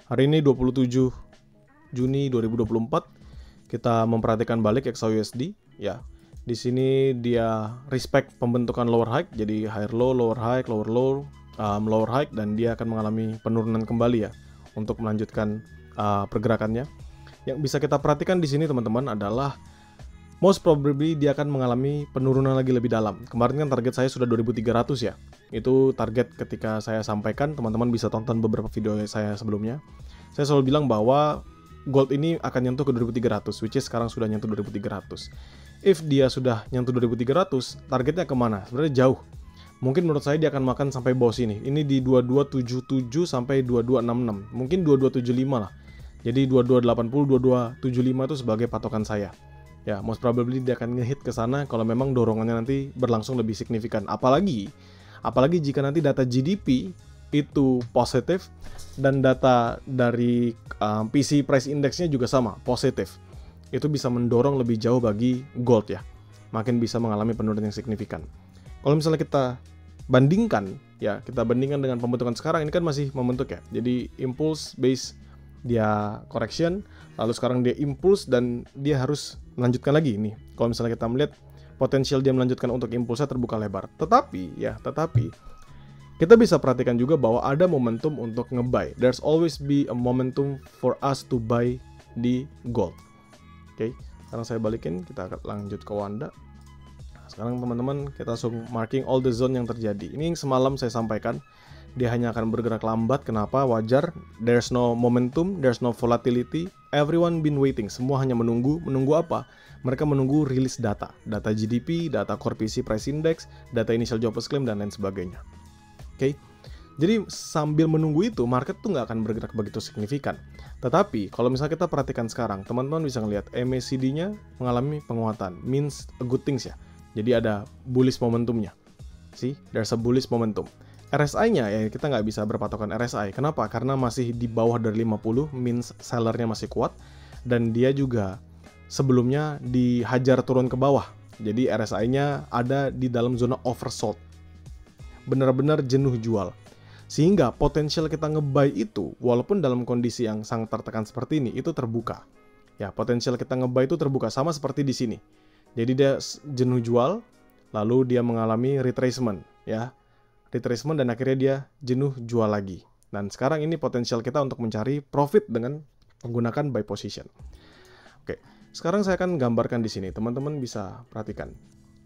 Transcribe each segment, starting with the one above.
Hari ini 27 Juni 2024 kita memperhatikan balik XAUUSD ya. Di sini dia respect pembentukan lower high, jadi higher low, lower high, lower low, lower high, dan dia akan mengalami penurunan kembali ya untuk melanjutkan pergerakannya. Yang bisa kita perhatikan di sini teman-teman adalah most probably dia akan mengalami penurunan lagi lebih dalam. Kemarin kan target saya sudah 2300 ya. Itu target ketika saya sampaikan, teman-teman bisa tonton beberapa video saya sebelumnya. Saya selalu bilang bahwa gold ini akan nyentuh ke 2300, which is sekarang sudah nyentuh 2300. If dia sudah nyentuh 2300, targetnya kemana? Sebenarnya jauh. Mungkin menurut saya dia akan makan sampai bawah sini. Ini di 2277 sampai 2266. Mungkin 2275 lah. Jadi 2280, 2275 itu sebagai patokan saya. Ya, most probably dia akan ngehit ke sana kalau memang dorongannya nanti berlangsung lebih signifikan. Apalagi jika nanti data GDP itu positif dan data dari PC Price Index-nya juga sama, positif. Itu bisa mendorong lebih jauh bagi gold ya. Makin bisa mengalami penurunan yang signifikan. Kalau misalnya kita bandingkan dengan pembentukan sekarang, ini kan masih membentuk ya. Jadi impulse base dia correction, lalu sekarang dia impulse dan dia harus melanjutkan lagi nih. Kalau misalnya kita melihat potensial dia melanjutkan untuk impulsnya terbuka lebar. Tetapi kita bisa perhatikan juga bahwa ada momentum untuk nge-buy. There's always be a momentum for us to buy di gold. Oke, sekarang saya balikin, kita akan lanjut ke Wanda. Sekarang teman-teman kita langsung marking all the zone yang terjadi. Ini yang semalam saya sampaikan, dia hanya akan bergerak lambat. Kenapa? Wajar. There's no momentum, there's no volatility. Everyone been waiting. Semua hanya menunggu. Menunggu apa? Mereka menunggu rilis data GDP, data core PC price index, data initial jobless claim, dan lain sebagainya. Oke. Jadi sambil menunggu itu, market tuh nggak akan bergerak begitu signifikan. Tetapi kalau misalnya kita perhatikan sekarang, teman-teman bisa ngelihat MACD-nya mengalami penguatan, means a good things ya. Jadi ada bullish momentumnya. See, there's a bullish momentum. RSI-nya ya kita nggak bisa berpatokan RSI. Kenapa? Karena masih di bawah dari 50, means sellernya masih kuat. Dan dia juga sebelumnya dihajar turun ke bawah. Jadi RSI-nya ada di dalam zona oversold. Benar-benar jenuh jual. Sehingga potensial kita nge-buy itu, walaupun dalam kondisi yang sangat tertekan seperti ini, itu terbuka. Ya, potensial kita nge-buy itu terbuka, sama seperti di sini. Jadi dia jenuh jual, lalu dia mengalami retracement, ya. Retracement dan akhirnya dia jenuh jual lagi. Dan sekarang ini potensial kita untuk mencari profit dengan menggunakan buy position. Oke, sekarang saya akan gambarkan di sini. Teman-teman bisa perhatikan.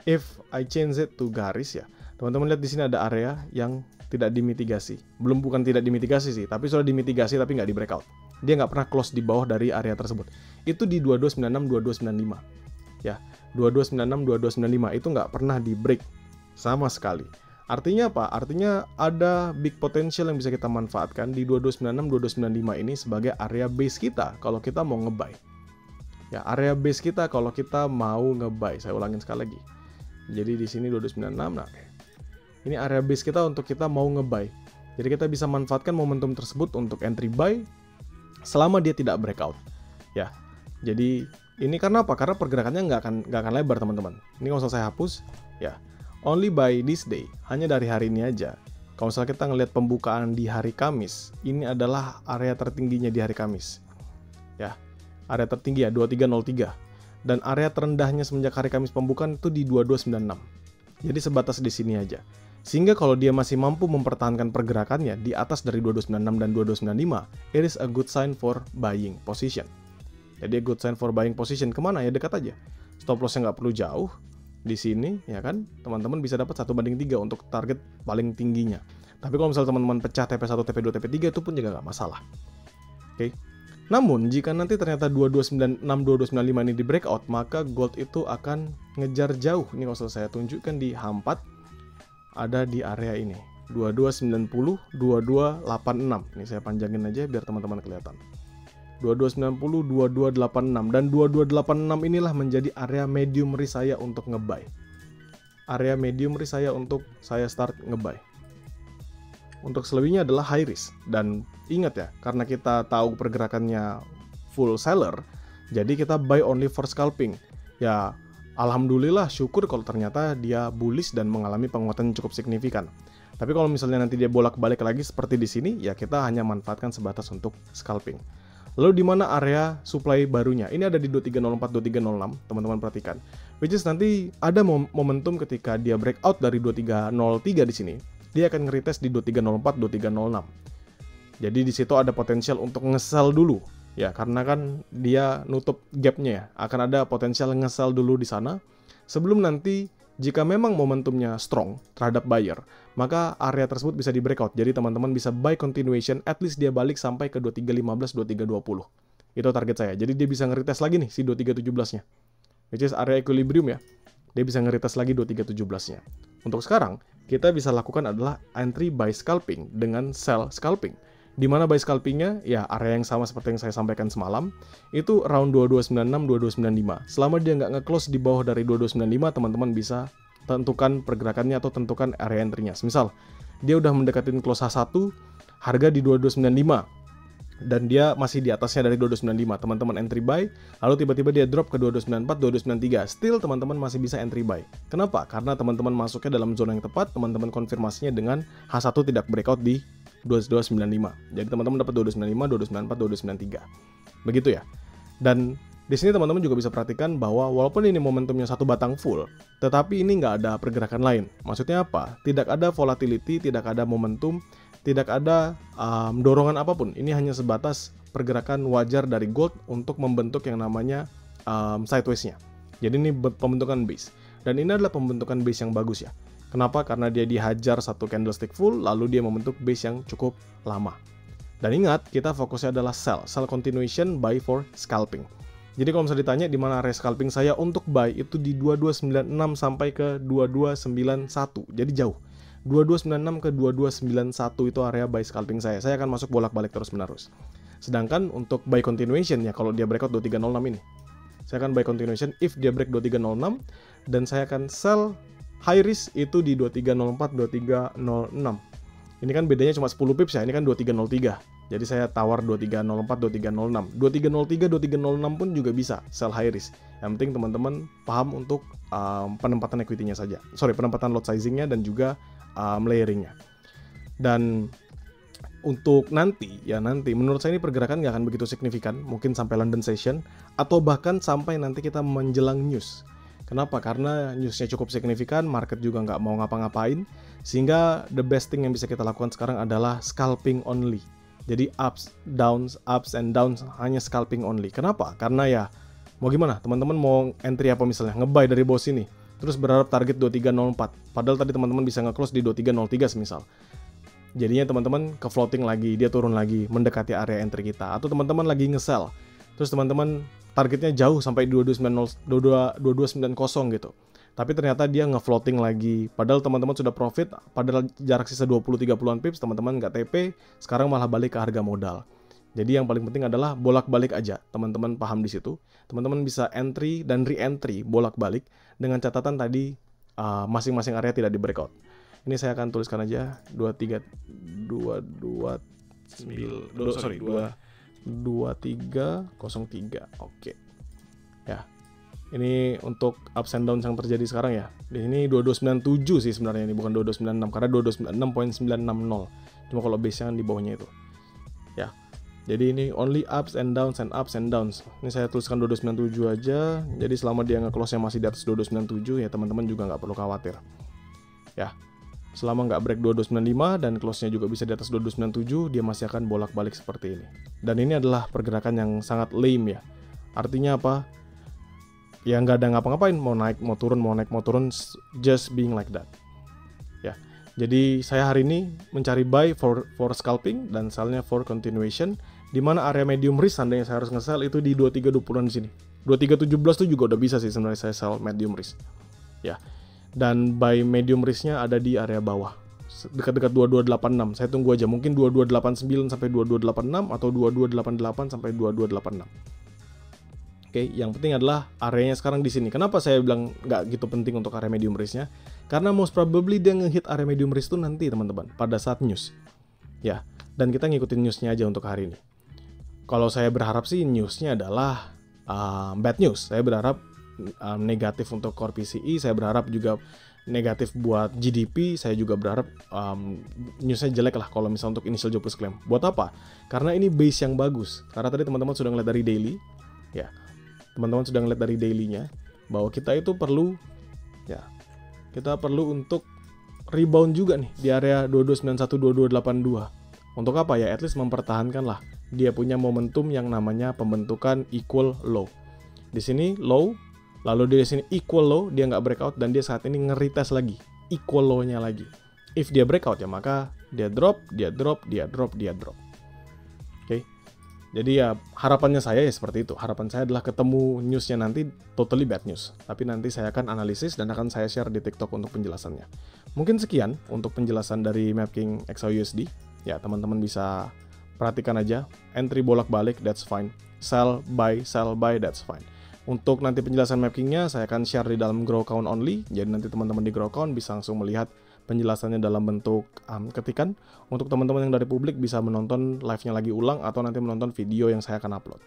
If I change it to garis ya, teman-teman lihat di sini ada area yang tidak dimitigasi. Bukan tidak dimitigasi sih, tapi sudah dimitigasi tapi nggak di breakout. Dia nggak pernah close di bawah dari area tersebut. Itu di 2296, 2295. Ya, 2296, 2295 itu nggak pernah di break sama sekali. Artinya apa? Artinya ada big potential yang bisa kita manfaatkan di 2296, 2295 ini sebagai area base kita kalau kita mau nge-buy. Ya, area base kita kalau kita mau nge-buy. Saya ulangin sekali lagi. Jadi di sini 2296, nah ini area base kita untuk kita mau nge-buy. Jadi kita bisa manfaatkan momentum tersebut untuk entry buy selama dia tidak breakout. Ya. Jadi ini karena apa? Karena pergerakannya nggak akan lebar teman-teman. Ini kalau saya hapus, ya. Only by this day, hanya dari hari ini aja. Kalau misalnya kita ngelihat pembukaan di hari Kamis, ini adalah area tertingginya di hari Kamis. Ya. Area tertinggi ya 2303. Dan area terendahnya semenjak hari Kamis pembukaan itu di 2296. Jadi sebatas di sini aja. Sehingga kalau dia masih mampu mempertahankan pergerakannya di atas dari 2296 dan 2295, it is a good sign for buying position. Jadi a good sign for buying position kemana ya, dekat aja. Stop loss-nya nggak perlu jauh. Di sini ya kan, teman-teman bisa dapat 1/3 untuk target paling tingginya. Tapi kalau misalnya teman-teman pecah TP1, TP2, TP3 itu pun juga nggak masalah. Oke. Namun jika nanti ternyata 2296, 2295 ini di breakout, maka gold itu akan ngejar jauh. Ini kalau saya tunjukkan di H4 ada di area ini 2290, 2286. Ini saya panjangin aja biar teman-teman kelihatan. 2290, 2286, dan 2286 inilah menjadi area medium risk saya untuk nge-buy. Area medium risk saya untuk saya start nge-buy. Untuk selebihnya adalah high risk. Dan ingat ya, karena kita tahu pergerakannya full seller, jadi kita buy only for scalping. Ya, alhamdulillah syukur kalau ternyata dia bullish dan mengalami penguatan cukup signifikan. Tapi kalau misalnya nanti dia bolak-balik lagi seperti di sini, ya kita hanya manfaatkan sebatas untuk scalping. Lalu di mana area supply barunya? Ini ada di 2304, 2306, teman-teman perhatikan. Which is nanti ada momentum ketika dia breakout dari 2303 di sini, dia akan nge-retest di 2304, 2306. Jadi di situ ada potensial untuk nge-sell dulu. Ya, karena kan dia nutup gapnya ya, akan ada potensial nge-sell dulu di sana. Sebelum nanti, jika memang momentumnya strong terhadap buyer, maka area tersebut bisa di breakout. Jadi teman-teman bisa buy continuation, at least dia balik sampai ke 2315, 2320. Itu target saya. Jadi dia bisa nge-retest lagi nih si 2317-nya. Which is area equilibrium ya. Dia bisa nge-retest lagi 2317-nya. Untuk sekarang, kita bisa lakukan adalah entry by scalping dengan sell scalping. Di mana buy scalpingnya, ya area yang sama seperti yang saya sampaikan semalam, itu around 2296, 2295. Selama dia nggak nge-close di bawah dari 2295, teman-teman bisa tentukan pergerakannya atau tentukan area entry-nya. Misal, dia udah mendekatin close H1, harga di 2295, dan dia masih di atasnya dari 2295, teman-teman entry buy, lalu tiba-tiba dia drop ke 2294, 2293, still teman-teman masih bisa entry buy. Kenapa? Karena teman-teman masuknya dalam zona yang tepat, teman-teman konfirmasinya dengan H1 tidak breakout di 2295. Jadi teman-teman dapat 2295, 2294, 2293. Begitu ya. Dan di sini teman-teman juga bisa perhatikan bahwa walaupun ini momentumnya satu batang full, tetapi ini nggak ada pergerakan lain. Maksudnya apa? Tidak ada volatility, tidak ada momentum, tidak ada dorongan apapun. Ini hanya sebatas pergerakan wajar dari gold untuk membentuk yang namanya sideways-nya. Jadi ini pembentukan base. Dan ini adalah pembentukan base yang bagus ya. Kenapa? Karena dia dihajar satu candlestick full, lalu dia membentuk base yang cukup lama. Dan ingat, kita fokusnya adalah sell continuation, buy for scalping. Jadi kalau misalnya ditanya di mana area scalping saya untuk buy, itu di 2296 sampai ke 2291. Jadi jauh. 2296 ke 2291 itu area buy scalping saya. Saya akan masuk bolak-balik terus-menerus. Sedangkan untuk buy continuation ya, kalau dia breakout 2306 ini, saya akan buy continuation if dia break 2306, dan saya akan sell high risk itu di 2304, 2306. Ini kan bedanya cuma 10 pips ya, ini kan 2303. Jadi saya tawar 2304, 2306. 2303, 2306 pun juga bisa sell high risk. Yang penting teman-teman paham untuk penempatan equity-nya saja. Penempatan lot sizing-nya dan juga layering-nya. Dan untuk nanti menurut saya ini pergerakan nggak akan begitu signifikan, mungkin sampai London Session, atau bahkan sampai nanti kita menjelang news. Kenapa? Karena newsnya cukup signifikan, market juga nggak mau ngapa-ngapain, sehingga the best thing yang bisa kita lakukan sekarang adalah scalping only. Jadi ups and downs, hanya scalping only. Kenapa? Karena ya, mau gimana? Teman-teman mau entry apa misalnya? Nge-buy dari bawah sini, terus berharap target 2304. Padahal tadi teman-teman bisa nge-close di 2303 semisal. Jadinya teman-teman ke floating lagi, dia turun lagi, mendekati area entry kita. Atau teman-teman lagi nge-sell, terus teman-teman targetnya jauh sampai 2290 gitu. Tapi ternyata dia nge-floating lagi. Padahal teman-teman sudah profit, padahal jarak sisa 20-30an pips, teman-teman nggak TP, sekarang malah balik ke harga modal. Jadi yang paling penting adalah bolak-balik aja. Teman-teman paham di situ. Teman-teman bisa entry dan re-entry bolak-balik dengan catatan tadi masing-masing area tidak di breakout. Ini saya akan tuliskan aja 2303. Oke. Ya. Ini untuk ups and downs yang terjadi sekarang ya. Di sini 2297 sih sebenarnya, ini bukan 2296 karena 2296.960. Cuma kalau base-nya kan di bawahnya itu. Ya. Jadi ini only ups and downs and ups and downs. Ini saya tuliskan 2297 aja. Jadi selama dia nge-close-nya masih di atas 2297 ya teman-teman juga nggak perlu khawatir. Ya. Selama nggak break 2295 dan close-nya juga bisa di atas 2297, dia masih akan bolak-balik seperti ini. Dan ini adalah pergerakan yang sangat lame ya. Artinya apa? Ya nggak ada ngapa-ngapain, mau naik, mau turun, mau naik, mau turun, just being like that. Ya. Jadi saya hari ini mencari buy for scalping dan sell-nya for continuation, di mana area medium risk seandainya saya harus nge-sell itu di 2320-an di sini. 2317 itu juga udah bisa sih sebenarnya saya sell medium risk. Ya. Dan buy medium risk-nya ada di area bawah, dekat-dekat 2286. Saya tunggu aja, mungkin 2289 sampai 2286 atau 2288 sampai 2286. Oke, yang penting adalah areanya sekarang di sini. Kenapa saya bilang nggak gitu penting untuk area medium risk-nya? Karena most probably dia nge-hit area medium risk itu nanti teman-teman, pada saat news. Ya, dan kita ngikutin news-nya aja untuk hari ini. Kalau saya berharap sih news-nya adalah bad news. Saya berharap negatif untuk core PCE, saya berharap juga negatif buat GDP, saya juga berharap newsnya jelek lah kalau misalnya untuk initial jobless claim. Buat apa? Karena ini base yang bagus. Karena tadi teman-teman sudah ngeliat dari daily, ya, teman-teman sudah ngeliat dari dailynya bahwa kita itu perlu, ya, kita perlu untuk rebound juga nih di area 2291 2282. Untuk apa ya? At least mempertahankan lah. Dia punya momentum yang namanya pembentukan equal low. Di sini low, lalu di sini equal low, dia nggak breakout dan dia saat ini nge-retest lagi equal low-nya lagi. If dia breakout ya maka dia drop, dia drop, dia drop, dia drop. Oke. Jadi ya harapannya saya ya seperti itu. Harapan saya adalah ketemu newsnya nanti totally bad news. Tapi nanti saya akan analisis dan akan saya share di TikTok untuk penjelasannya. Mungkin sekian untuk penjelasan dari Mapking XAUUSD. Ya teman-teman bisa perhatikan aja. Entry bolak-balik, that's fine. Sell, buy, that's fine. Untuk nanti penjelasan mappingnya saya akan share di dalam Grow Account only. Jadi nanti teman-teman di Grow Account bisa langsung melihat penjelasannya dalam bentuk ketikan. Untuk teman-teman yang dari publik bisa menonton live-nya lagi ulang atau nanti menonton video yang saya akan upload.